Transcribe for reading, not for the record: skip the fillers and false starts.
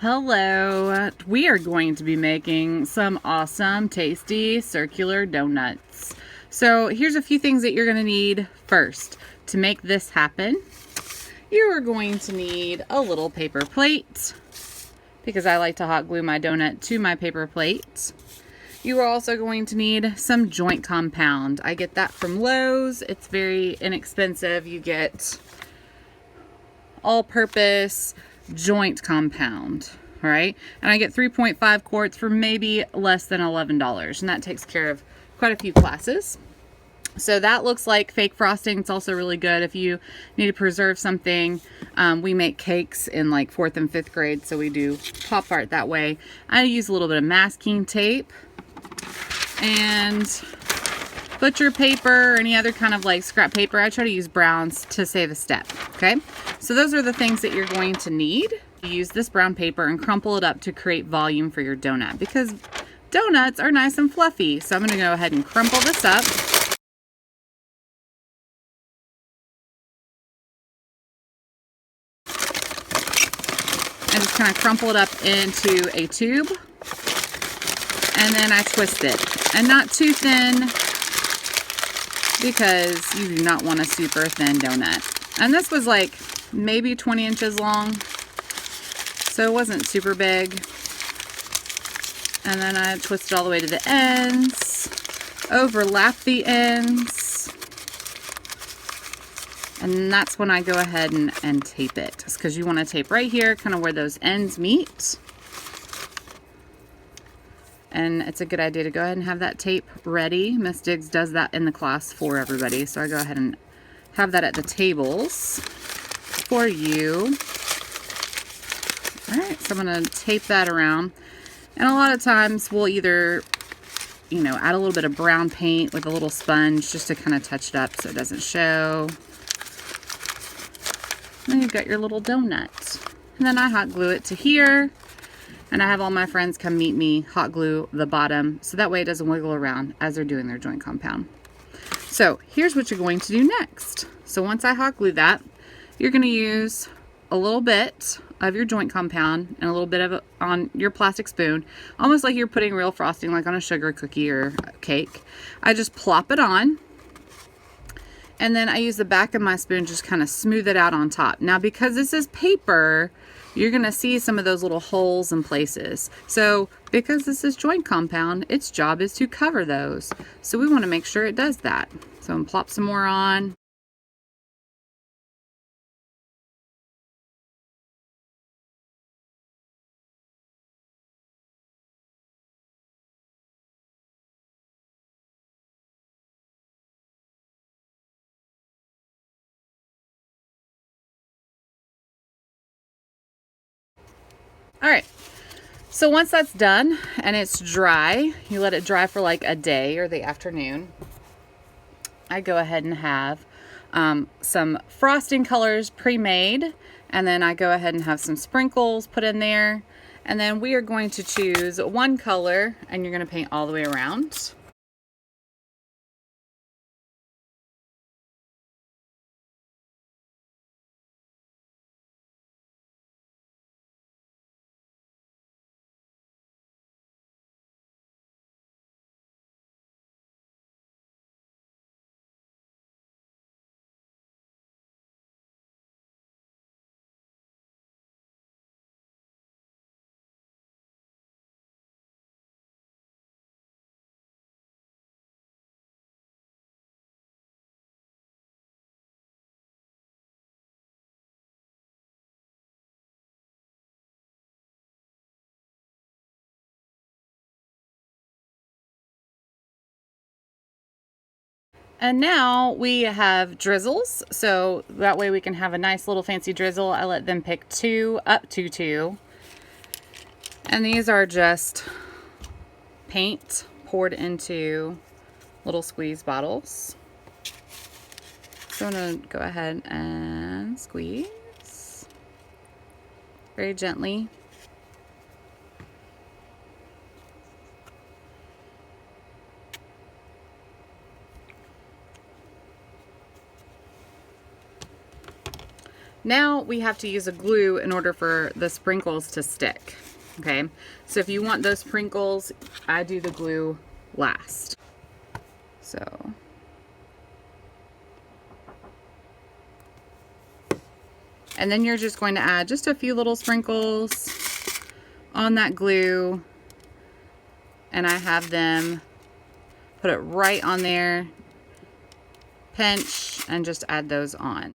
Hello, we are going to be making some awesome, tasty, circular donuts. So here's a few things that you're going to need first. To make this happen, you are going to need a little paper plate, because I like to hot glue my donut to my paper plate. You are also going to need some joint compound. I get that from Lowe's. It's very inexpensive. You get all-purpose joint compound, all right? And I get 3.5 quarts for maybe less than $11, and that takes care of quite a few classes. So that looks like fake frosting. It's also really good if you need to preserve something. We make cakes in like 4th and 5th grade, so we do pop art that way. I use a little bit of masking tape and butcher paper or any other kind of like scrap paper. I try to use browns to save a step, okay? So those are the things that you're going to need. Use this brown paper and crumple it up to create volume for your donut, because donuts are nice and fluffy. So I'm going to go ahead and crumple this up. And just kind of crumple it up into a tube. And then I twist it. And not too thin, because you do not want a super thin donut. And this was like maybe 20 inches long, so it wasn't super big. And then I twist it all the way to the ends, overlap the ends, and that's when I go ahead and tape it. It's because you want to tape right here, kind of where those ends meet. And it's a good idea to go ahead and have that tape ready. Miss Diggs does that in the class for everybody, so I go ahead and have that at the tables for you. All right, so I'm going to tape that around. And a lot of times we'll either, add a little bit of brown paint with a little sponge just to kind of touch it up so it doesn't show. And then you've got your little donut. And then I hot glue it to here. And I have all my friends come meet me, hot glue the bottom, so that way it doesn't wiggle around as they're doing their joint compound. So here's what you're going to do next. So once I hot glue that, you're going to use a little bit of your joint compound and a little bit of it on your plastic spoon, almost like you're putting real frosting like on a sugar cookie or cake. I just plop it on, and then I use the back of my spoon, just kind of smooth it out on top. Now, because this is paper, you're going to see some of those little holes in places. So because this is joint compound, its job is to cover those. So we want to make sure it does that. So I'm going to plop some more on. All right, so once that's done and it's dry, you let it dry for like a day or the afternoon. I go ahead and have some frosting colors pre-made, and then I go ahead and have some sprinkles put in there. And then we are going to choose one color, and you're going to paint all the way around. And now we have drizzles, so that way we can have a nice little fancy drizzle. I let them pick up to two. And these are just paint poured into little squeeze bottles. So I'm going to go ahead and squeeze very gently. Now we have to use a glue in order for the sprinkles to stick. Okay, so if you want those sprinkles, I do the glue last. So and then you're just going to add just a few little sprinkles on that glue, and I have them put it right on there, pinch, and just add those on.